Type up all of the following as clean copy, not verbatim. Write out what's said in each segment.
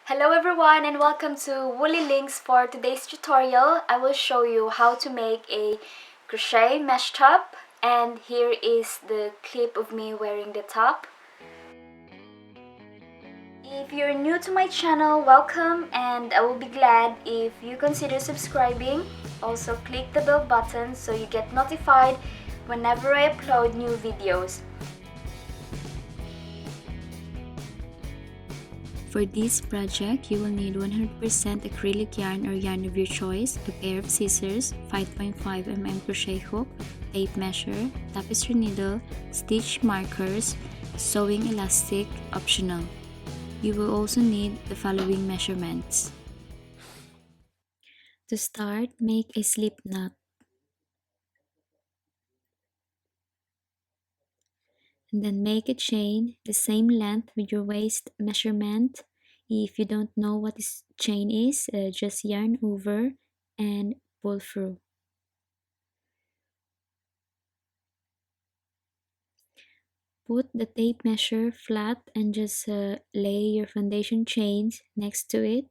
Hello everyone and welcome to Woolly Links. For today's tutorial, I will show you how to make a crochet mesh top, and here is the clip of me wearing the top. If you're new to my channel, welcome, and I will be glad if you consider subscribing. Also click the bell button so you get notified whenever I upload new videos. For this project, you will need 100% acrylic yarn or yarn of your choice, a pair of scissors, 5.5 mm crochet hook, tape measure, tapestry needle, stitch markers, sewing elastic, optional. You will also need the following measurements. To start, make a slip knot. And then make a chain the same length with your waist measurement. If you don't know what this chain is, just yarn over and pull through. Put the tape measure flat and just lay your foundation chains next to it.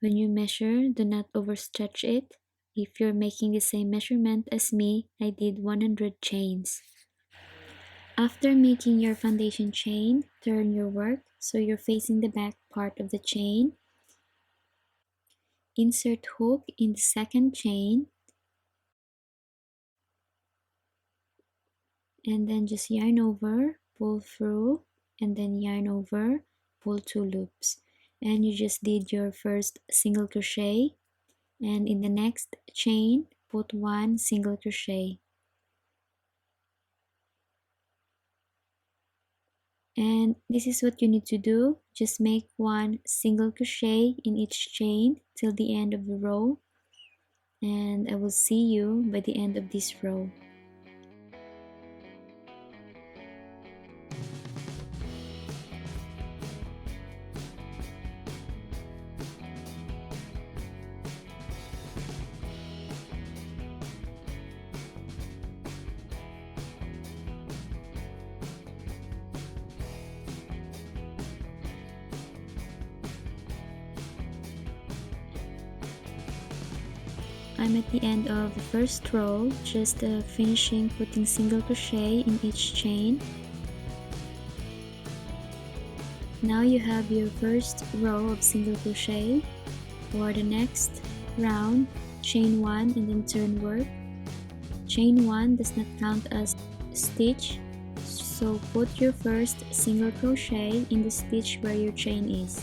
When you measure, do not overstretch it. If you're making the same measurement as me, I did 100 chains. After making your foundation chain, turn your work so you're facing the back part of the chain. Insert hook in the second chain and then just yarn over, pull through, and then yarn over, pull 2 loops. And you just did your first single crochet, and in the next chain, put 1 single crochet. And this is what you need to do. Just make 1 single crochet in each chain till the end of the row, and I will see you by the end of this row. I'm at the end of the first row, just finishing putting single crochet in each chain. Now you have your first row of single crochet. For the next round, chain 1 and then turn work. Chain 1 does not count as stitch, so put your first single crochet in the stitch where your chain is,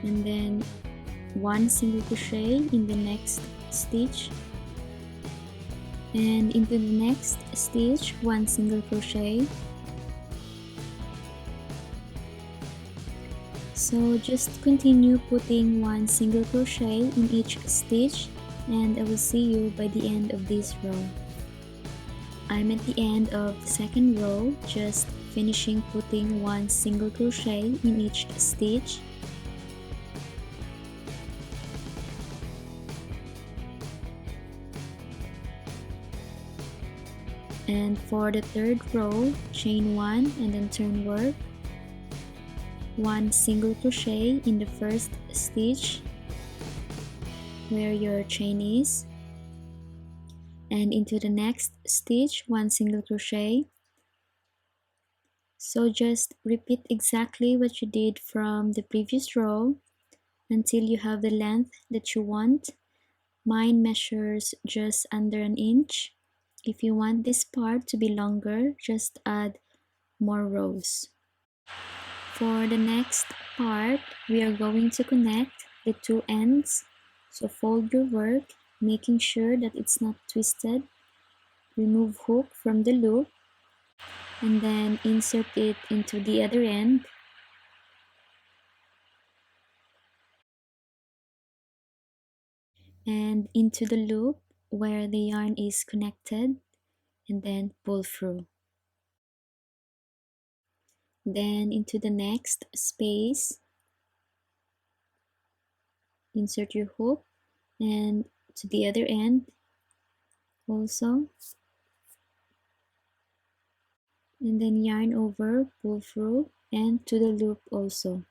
and then 1 single crochet in the next stitch, and into the next stitch 1 single crochet. So just continue putting 1 single crochet in each stitch, and I will see you by the end of this row. I'm at the end of the second row, just finishing putting 1 single crochet in each stitch. And for the third row, chain 1 and then turn work. 1 single crochet in the first stitch where your chain is, and into the next stitch 1 single crochet. So just repeat exactly what you did from the previous row until you have the length that you want. Mine measures just under an inch. If you want this part to be longer, just add more rows. For the next part, we are going to connect the 2 ends. So fold your work, making sure that it's not twisted. Remove hook from the loop and then insert it into the other end. And into the loop where the yarn is connected, and then pull through. Then into the next space, insert your hook and to the other end also, and then yarn over, pull through, and to the loop also.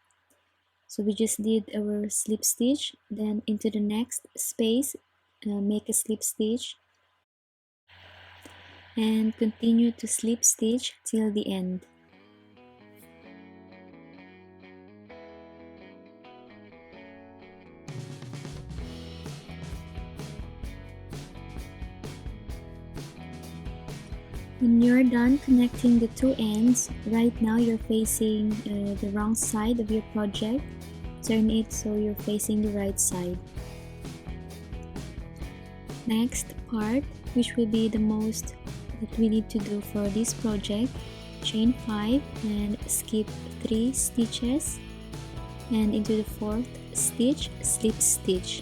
So we just did our slip stitch, then into the next space, make a slip stitch, and continue to slip stitch till the end. When you're done connecting the two ends, right now you're facing the wrong side of your project. Turn it so you're facing the right side. Next part, which will be the most that we need to do for this project, chain 5 and skip 3 stitches, and into the 4th stitch, slip stitch.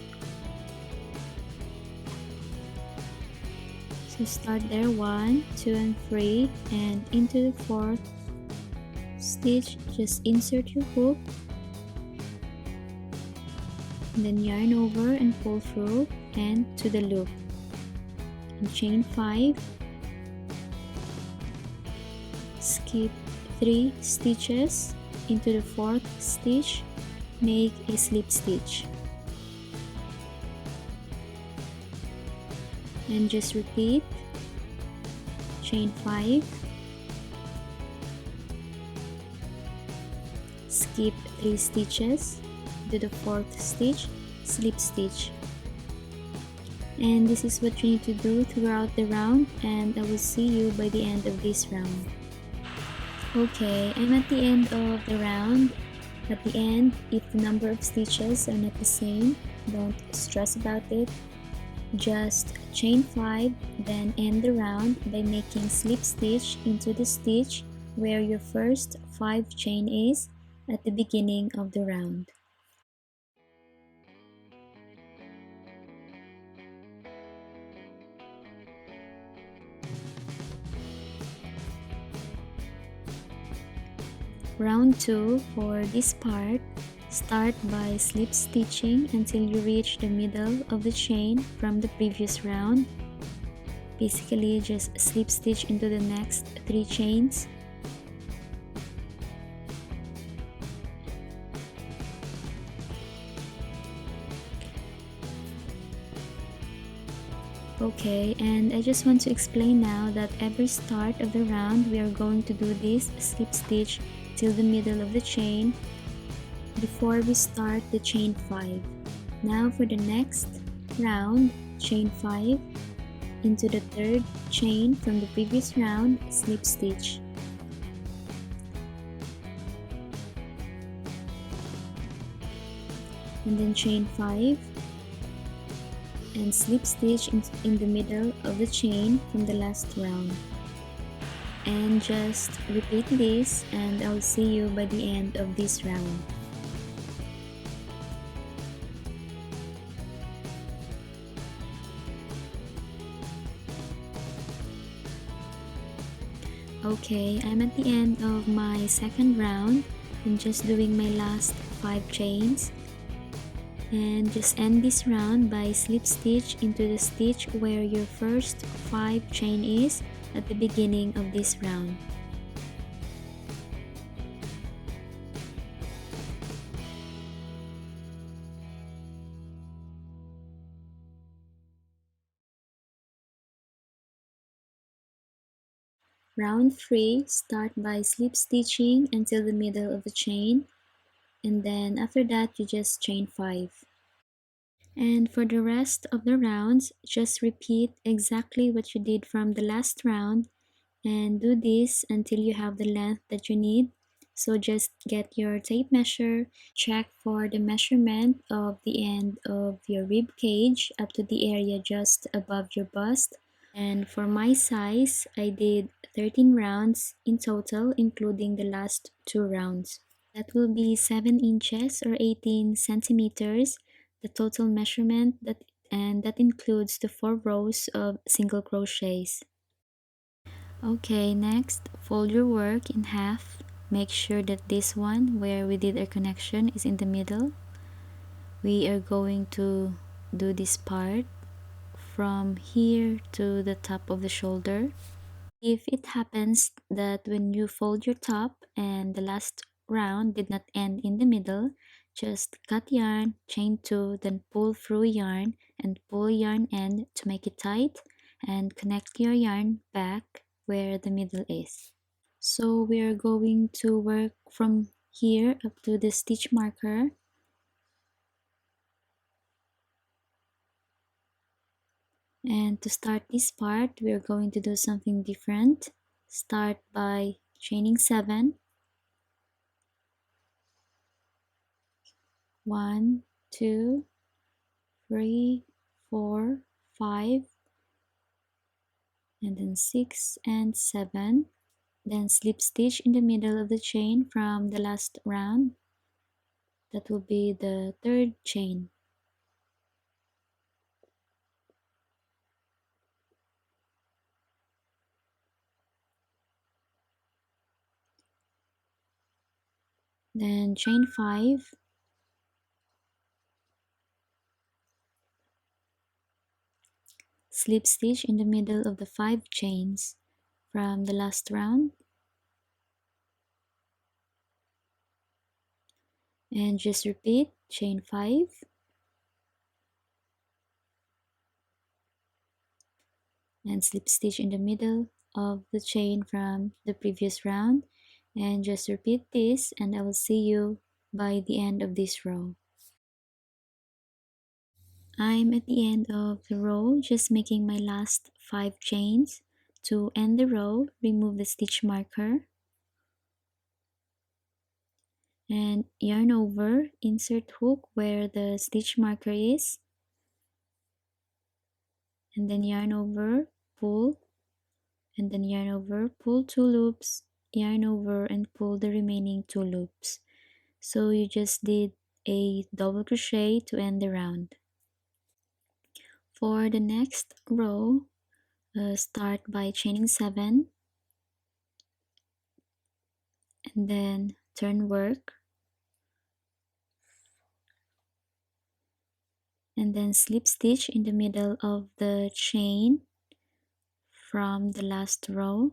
So start there 1, 2 and 3, and into the 4th stitch just insert your hook, and then yarn over and pull through and to the loop, and chain 5, skip 3 stitches, into the 4th stitch, make a slip stitch, and just repeat, chain 5, skip 3 stitches, to the 4th stitch, slip stitch. And this is what you need to do throughout the round, and I will see you by the end of this round. Okay, I'm at the end of the round. At the end, if the number of stitches are not the same, don't stress about it. Just chain 5, then end the round by making slip stitch into the stitch where your first 5 chain is at the beginning of the round. Round 2, for this part, start by slip stitching until you reach the middle of the chain from the previous round. Basically, just slip stitch into the next 3 chains. Okay, and I just want to explain now that every start of the round we are going to do this slip stitch till the middle of the chain before we start the chain 5. Now for the next round, chain 5, into the 3rd chain from the previous round, slip stitch. And then chain 5 and slip stitch in the middle of the chain from the last round. And just repeat this, and I'll see you by the end of this round. Okay, I'm at the end of my second round. I'm just doing my last 5 chains, and just end this round by slip stitch into the stitch where your first 5 chain is at the beginning of this round. Round 3, start by slip stitching until the middle of the chain, and then after that you just chain 5. And for the rest of the rounds, just repeat exactly what you did from the last round, and do this until you have the length that you need. So just get your tape measure, check for the measurement of the end of your rib cage up to the area just above your bust. And for my size, I did 13 rounds in total, including the last 2 rounds. That will be 7 inches or 18 centimeters, the total measurement, and that includes the 4 rows of single crochets. Okay, next, fold your work in half. Make sure that this one where we did our connection is in the middle. We are going to do this part from here to the top of the shoulder. If it happens that when you fold your top and the last round did not end in the middle, Just cut yarn, chain 2, then pull through yarn and pull yarn end to make it tight, and connect your yarn back where the middle is. So we are going to work from here up to the stitch marker. And to start this part, we are going to do something different. Start by chaining 7. 1, 2, 3, 4, 5, and then 6 and 7. Then slip stitch in the middle of the chain from the last round. That will be the third chain. Then chain 5, slip stitch in the middle of the 5 chains from the last round, and just repeat chain 5, and slip stitch in the middle of the chain from the previous round, and just repeat this, and I will see you by the end of this row. I'm at the end of the row, just making my last 5 chains. To end the row, remove the stitch marker and yarn over, insert hook where the stitch marker is, and then yarn over, pull, and then yarn over, pull 2 loops, yarn over, and pull the remaining 2 loops. So you just did a double crochet to end the round. For the next row, start by chaining 7, and then turn work, and then slip stitch in the middle of the chain from the last row,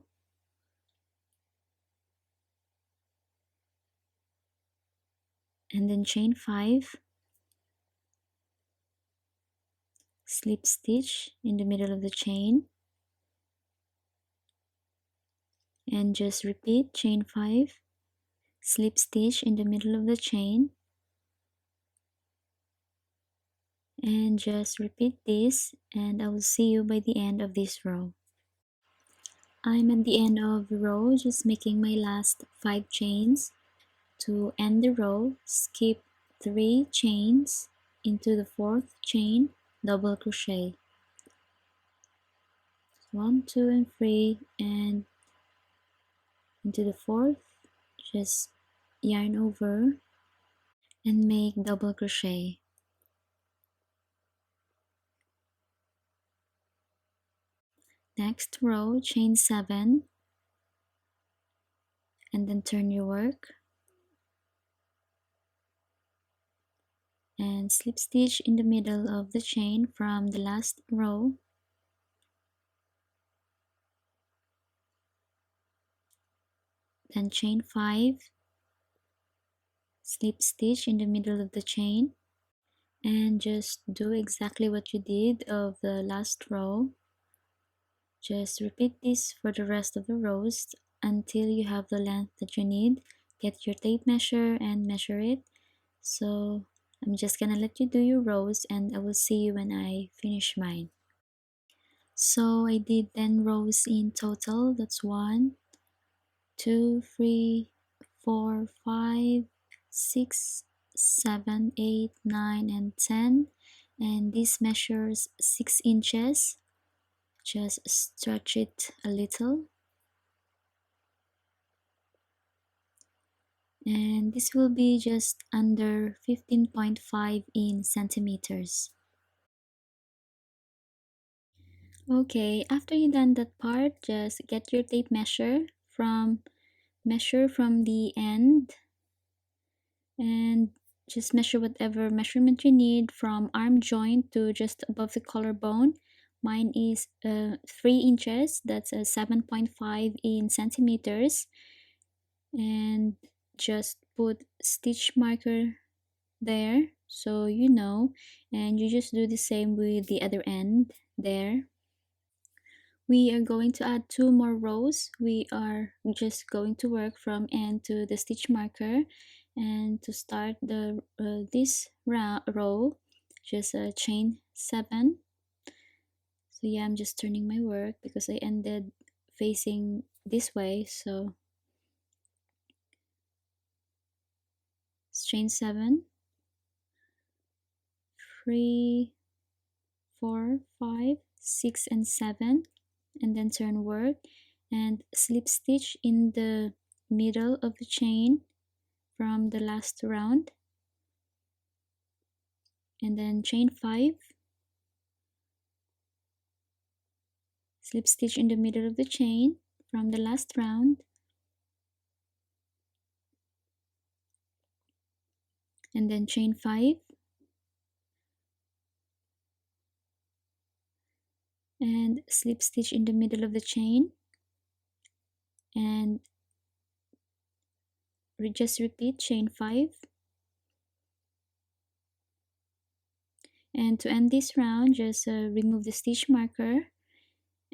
and then chain 5, slip stitch in the middle of the chain, and just repeat chain 5, slip stitch in the middle of the chain, and just repeat this, and I will see you by the end of this row. I'm at the end of the row, just making my last 5 chains. To end the row, skip 3 chains into the 4th chain, double crochet 1, 2, and 3, and into the 4th, just yarn over and make double crochet. Next row, chain 7, and then turn your work and slip stitch in the middle of the chain from the last row, then chain 5, slip stitch in the middle of the chain, and just do exactly what you did of the last row. Just repeat this for the rest of the rows until you have the length that you need. Get your tape measure and measure it. So I'm just gonna let you do your rows, and I will see you when I finish mine. So I did 10 rows in total. That's 1, 2, 3, 4, 5, 6, 7, 8, 9, and 10. And this measures 6 inches. Just stretch it a little. And this will be just under 15.5 in centimeters. Okay, after you done that part, just get your tape measure from the end, and just measure whatever measurement you need from arm joint to just above the collarbone. Mine is 3 inches, that's 7.5 in centimeters, and just put stitch marker there, so you know, and you just do the same with the other end there. We are going to add 2 more rows. We are just going to work from end to the stitch marker, and to start the this row, just chain 7. So yeah, I'm just turning my work because I ended facing this way, so chain 7, 3, 4, 5, 6, and 7, and then turn work and slip stitch in the middle of the chain from the last round, and then chain 5, slip stitch in the middle of the chain from the last round, and then chain 5, and slip stitch in the middle of the chain, and just repeat chain 5. And to end this round, just remove the stitch marker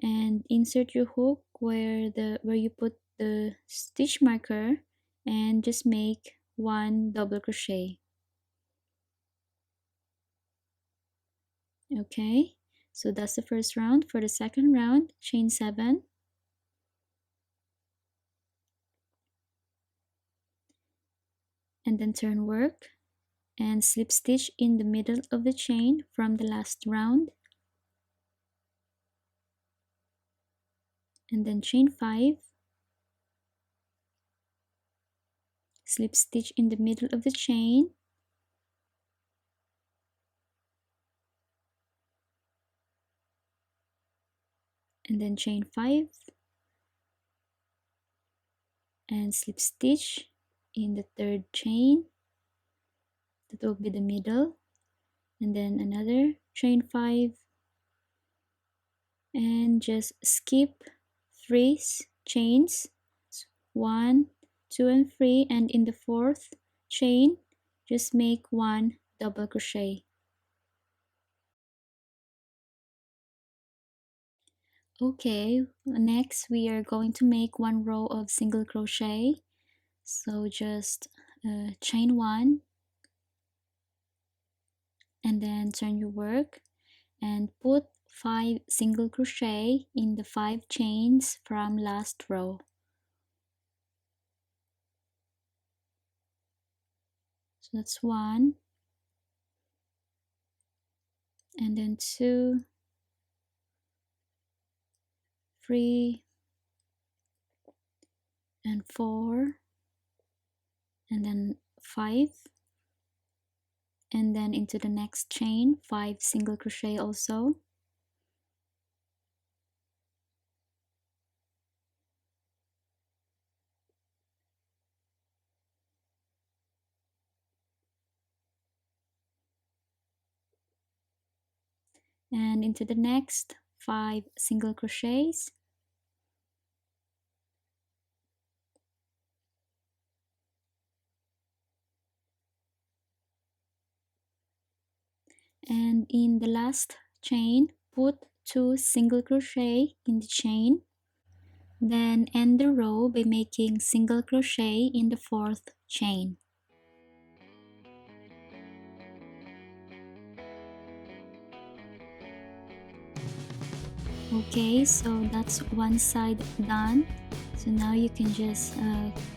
and insert your hook where you put the stitch marker, and just make 1 double crochet. Okay, so that's the first round. For the second round, chain 7, and then turn work and slip stitch in the middle of the chain from the last round, and then chain 5, slip stitch in the middle of the chain, and then chain 5, and slip stitch in the third chain, that will be the middle, and then another chain 5, and just skip 3 chains, 1, 2, and 3, and in the fourth chain just make 1 double crochet. Okay, next we are going to make 1 row of single crochet, so just chain 1, and then turn your work and put 5 single crochet in the 5 chains from last row. So that's 1, and then 2, 3, and 4, and then 5, and then into the next chain 5 single crochet also, and into the next 5 single crochets, and in the last chain put 2 single crochet in the chain, then end the row by making single crochet in the 4th chain. Okay, so that's one side done. So now you can just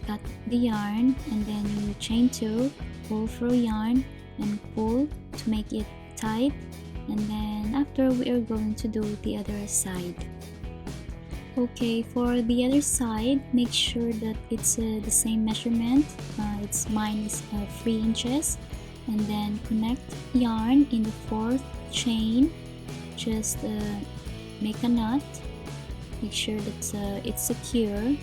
cut the yarn, and then you chain 2, pull through yarn and pull to make it tight, and then after we are going to do the other side. Okay, for the other side, make sure that it's the same measurement. Mine is 3 inches, and then connect yarn in the 4th chain. Just make a knot, make sure that it's secure.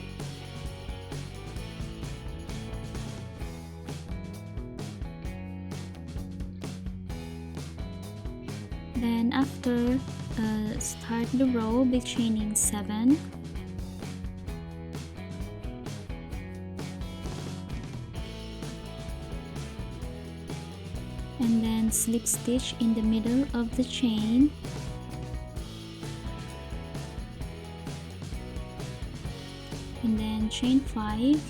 Then after, start the row by chaining 7, and then slip stitch in the middle of the chain, and then chain 5,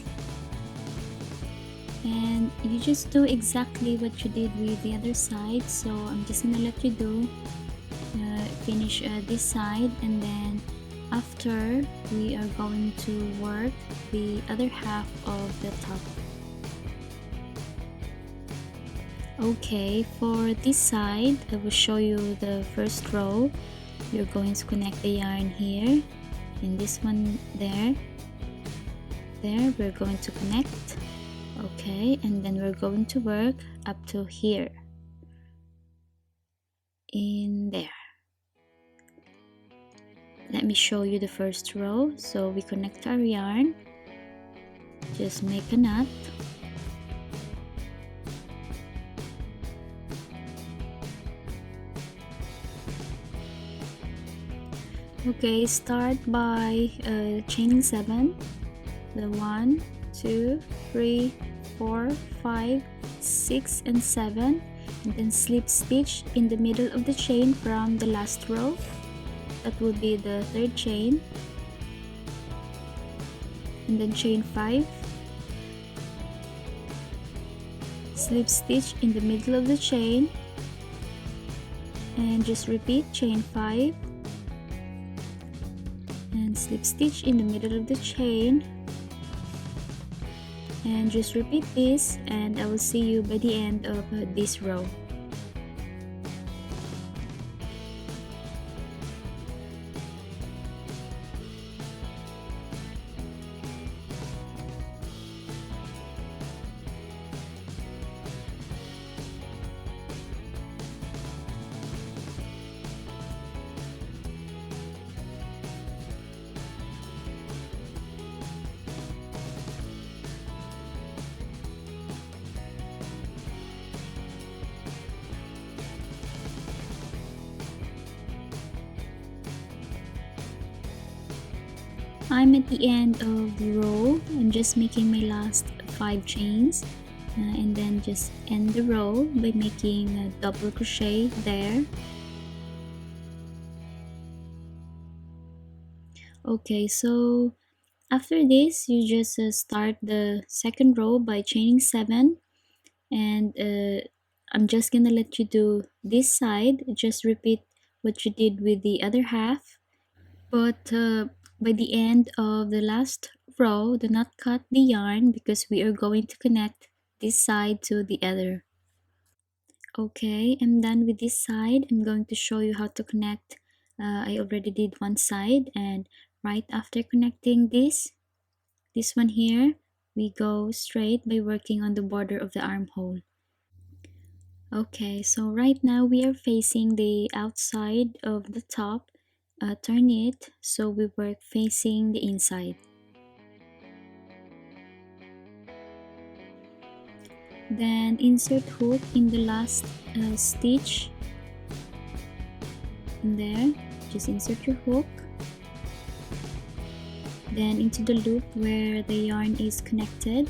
and you just do exactly what you did with the other side. So I'm just gonna let you do finish this side, and then after we are going to work the other half of the top. Okay, for this side I will show you the first row. You're going to connect the yarn here, and this one there we're going to connect. Okay, and then we're going to work up to here in there. Let me show you the first row. So we connect our yarn, just make a knot, okay, start by chaining 7, the 1, 2, 3, 4, 5, 6 and 7, and then slip stitch in the middle of the chain from the last row. That will be the third chain, and then chain 5, slip stitch in the middle of the chain, and just repeat chain 5 and slip stitch in the middle of the chain, and just repeat this, and I will see you by the end of this row. I'm at the end of the row. I'm just making my last 5 chains, and then just end the row by making a double crochet there. Okay, so after this you just start the second row by chaining 7, and I'm just gonna let you do this side. Just repeat what you did with the other half, but by the end of the last row, do not cut the yarn because we are going to connect this side to the other. Okay, I'm done with this side. I'm going to show you how to connect. I already did one side, and right after connecting this one here, we go straight by working on the border of the armhole. Okay, so right now we are facing the outside of the top. Turn it so we work facing the inside. Then insert hook in the last stitch in there. Just insert your hook, then into the loop where the yarn is connected,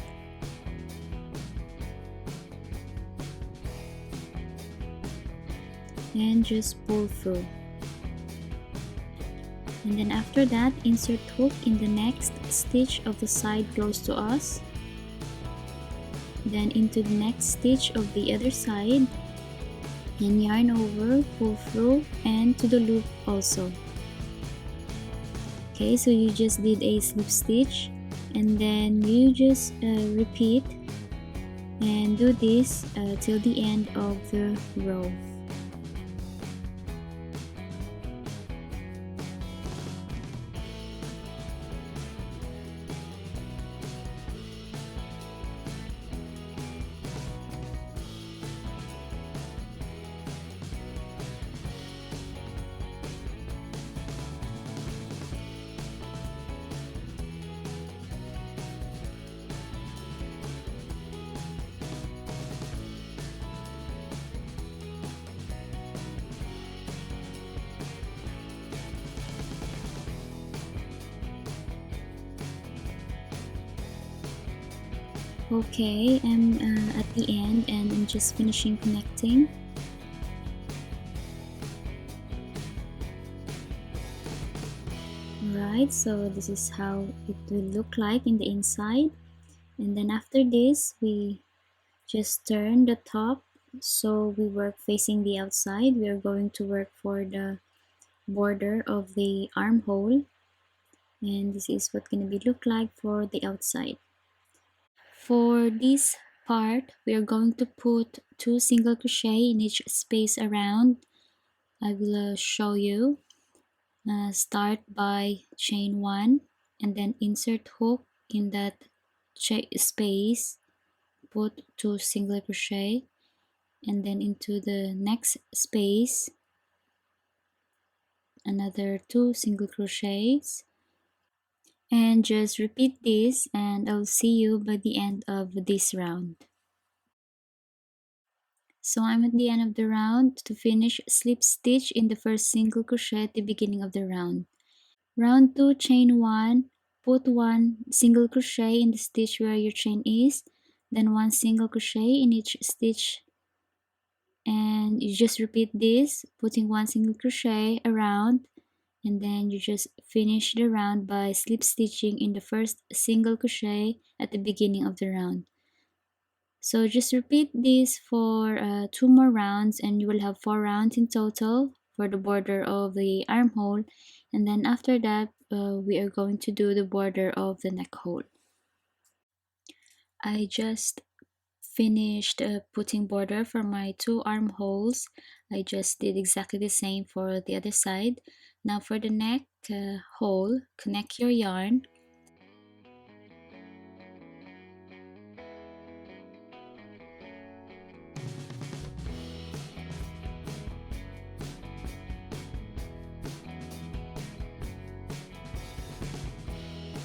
and just pull through. And then after that, insert hook in the next stitch of the side close to us, then into the next stitch of the other side, and yarn over, pull through, and to the loop also. Okay, so you just did a slip stitch, and then you just repeat and do this till the end of the row. Okay, I'm at the end and I'm just finishing connecting. Alright, so this is how it will look like in the inside. And then after this, we just turn the top so we work facing the outside. We are going to work for the border of the armhole, and this is what gonna be look like for the outside. For this part, we are going to put 2 single crochet in each space around. I will show you. Start by chain 1 and then insert hook in that space, put 2 single crochet, and then into the next space another 2 single crochets, and just repeat this, and I'll see you by the end of this round. So I'm at the end of the round. To finish, slip stitch in the first single crochet at the beginning of the round. Round 2, chain 1, put 1 single crochet in the stitch where your chain is, then 1 single crochet in each stitch, and you just repeat this, putting 1 single crochet around, and then you just finish the round by slip stitching in the first single crochet at the beginning of the round. So just repeat this for 2 more rounds, and you will have 4 rounds in total for the border of the armhole. And then after that, we are going to do the border of the neck hole. I just finished putting border for my 2 armholes. I just did exactly the same for the other side. Now for the neck hole, connect your yarn.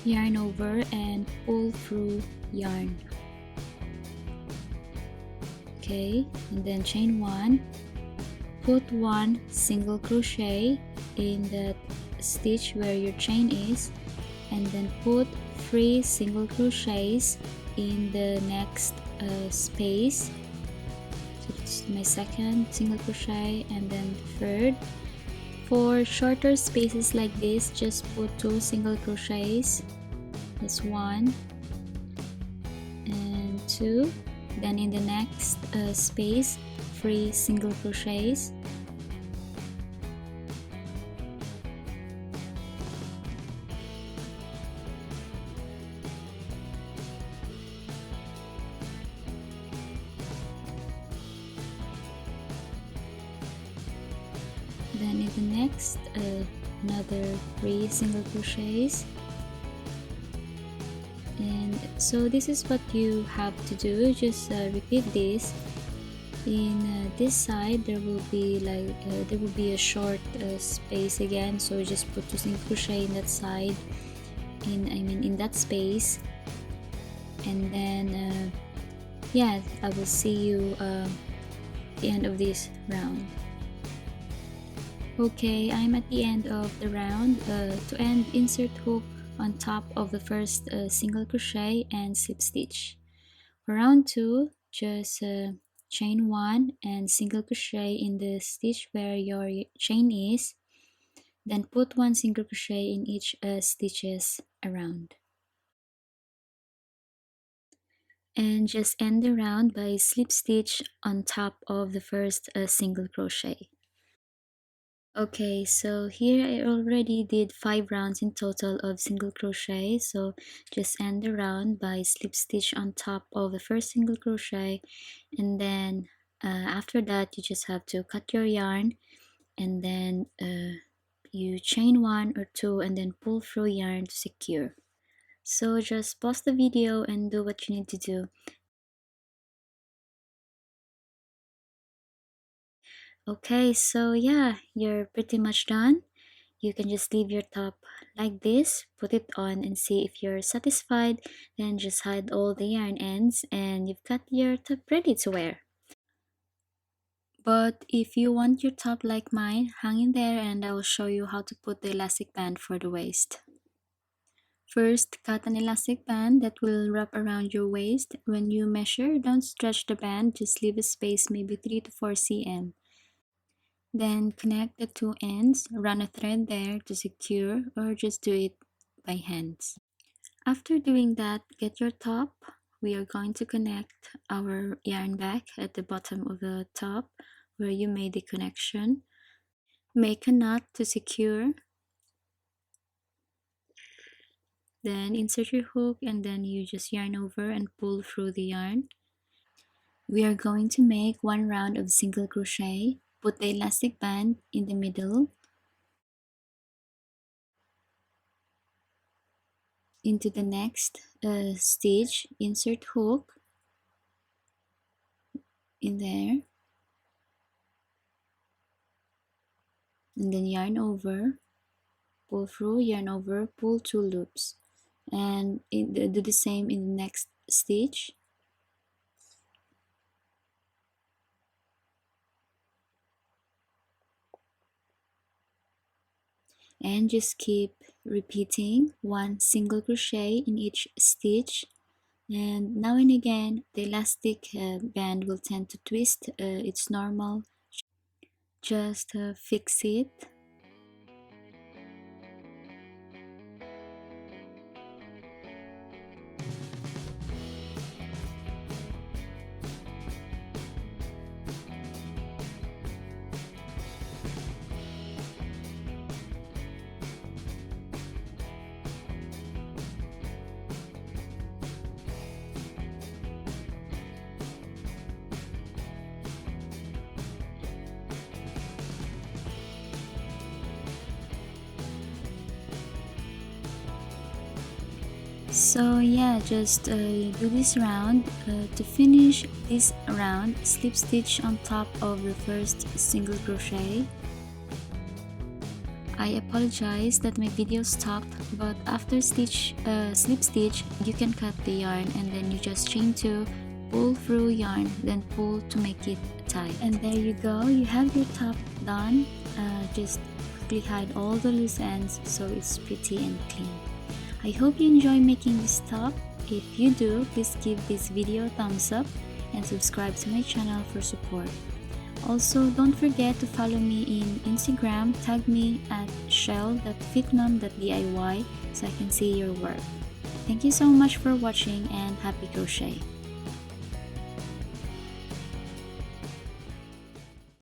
Yarn over and pull through yarn. Okay, and then chain 1, put 1 single crochet in the stitch where your chain is, and then put 3 single crochets in the next space. So it's my second single crochet and then the third. For shorter spaces like this, just put 2 single crochets. That's 1 and 2. Then in the next space, 3 single crochets. Then in the next, another 3 single crochets. And so this is what you have to do. Just repeat this. In this side there will be a short space again, so just put 2 single crochet in that side, in that space, and then yeah, I will see you the end of this round. Okay, I'm at the end of the round. To end, insert hook on top of the first single crochet and slip stitch. For round 2, just chain 1 and single crochet in the stitch where your chain is, then put 1 single crochet in each stitches around, and just end the round by slip stitch on top of the first single crochet. Okay, so here I already did 5 rounds in total of single crochet, so just end the round by slip stitch on top of the first single crochet, and then after that you just have to cut your yarn, and then you chain 1 or 2 and then pull through yarn to secure. So just pause the video and do what you need to do. Okay, so yeah, you're pretty much done. You can just leave your top like this, put it on and see if you're satisfied, then just hide all the yarn ends and you've got your top ready to wear. But if you want your top like mine, hang in there and I will show you how to put the elastic band for the waist. First, cut an elastic band that will wrap around your waist. When you measure, don't stretch the band, just leave a space, maybe 3 to 4 cm. Then connect the two ends, run a thread there to secure, or just do it by hands. After doing that, get your top. We are going to connect our yarn back at the bottom of the top where you made the connection. Make a knot to secure. Then insert your hook and then you just yarn over and pull through the yarn. We are going to make one round of single crochet. Put the elastic band in the middle. Into the next stitch, insert hook in there. And then yarn over, pull through, yarn over, pull 2 loops. And do the same in the next stitch. And just keep repeating one single crochet in each stitch, and now and again the elastic band will tend to twist. It's normal, just fix it. So yeah, just do this round. To finish this round, slip stitch on top of the first single crochet. I apologize that my video stopped, but after slip stitch, you can cut the yarn and then you just chain 2, pull through yarn, then pull to make it tight. And there you go, you have your top done. Just quickly hide all the loose ends so it's pretty and clean. I hope you enjoy making this top. If you do, please give this video a thumbs up and subscribe to my channel for support. Also, don't forget to follow me in Instagram, tag me at shell.fitmom.diy so I can see your work. Thank you so much for watching and happy crochet!